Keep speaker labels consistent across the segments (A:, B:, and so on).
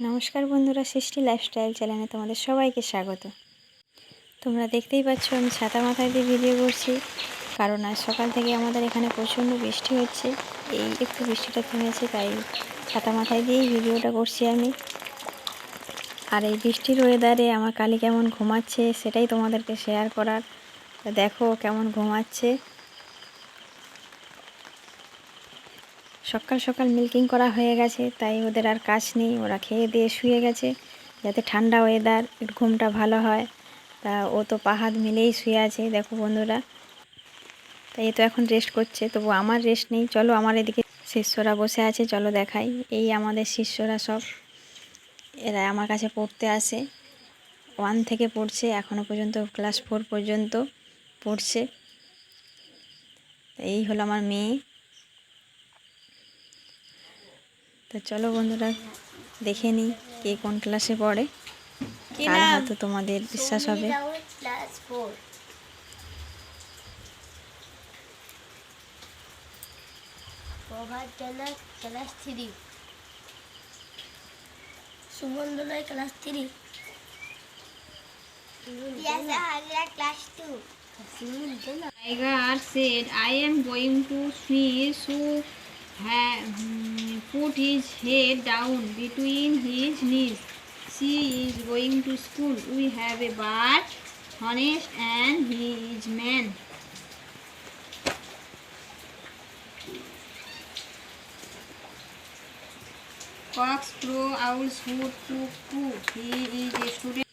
A: নমস্কার বন্ধুরা, সৃষ্টি লাইফস্টাইল চ্যানেলে তোমাদের সবাইকে স্বাগত। তোমরা দেখতেই পাচ্ছ আমি ছাতা মাথায় দিয়ে ভিডিও করছি, কারণ আজ সকাল থেকে আমাদের এখানে প্রচণ্ড বৃষ্টি হচ্ছে। এই একটু বৃষ্টিটা থেমেছে, তাই ছাতা মাথায় দিয়েই ভিডিওটা করছি আমি। আর এই বৃষ্টির ওয়েদারে আমার কালী কেমন ঘুমাচ্ছে সেটাই তোমাদেরকে শেয়ার করার। দেখো কেমন ঘুমাচ্ছে। সকাল সকাল মিল্কিং করা হয়ে গেছে, তাই ওদের আর কাজ নেই, ওরা খেয়ে দিয়ে শুয়ে গেছে যাতে ঠান্ডা ওয়েদার একটু ঘুমটা ভালো হয়। তা ও তো পা হাত মিলেই শুয়ে আছে দেখো বন্ধুরা। তাই এ তো এখন রেস্ট করছে, তবু আমার রেস্ট নেই। চলো আমার এদিকে শিষ্যরা বসে আছে, চলো দেখাই। এই আমাদের শিষ্যরা সব, এরা আমার কাছে পড়তে আসে। 1 থেকে পড়ছে, এখনও পর্যন্ত ক্লাস 4 পর্যন্ত পড়ছে। এই হলো আমার মেয়ে। তো চলো বন্ধুরা দেখে নিই কে কোন ক্লাসে পড়ে, তাহলে হয়তো তোমাদের বিশ্বাস হবে।
B: Class 3, Subandhana class 3, class 2.
C: Tiger said, I am going to sneeze, so put his head down between his knees. She is going to school. We have a bird, honest, and he is man. Cocks crow, owls hoot, cook, cook. He is a student.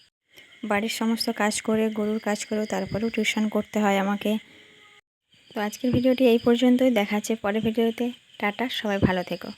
A: বাড়ির সমস্ত কাজ করে, গরুর কাজ করে, তারপরেও tuition করতে হয় আমাকে। তো আজকের ভিডিওটি এই পর্যন্তই, দেখা হচ্ছে পরের ভিডিওতে। টাটা, সবাই ভালো থেকো।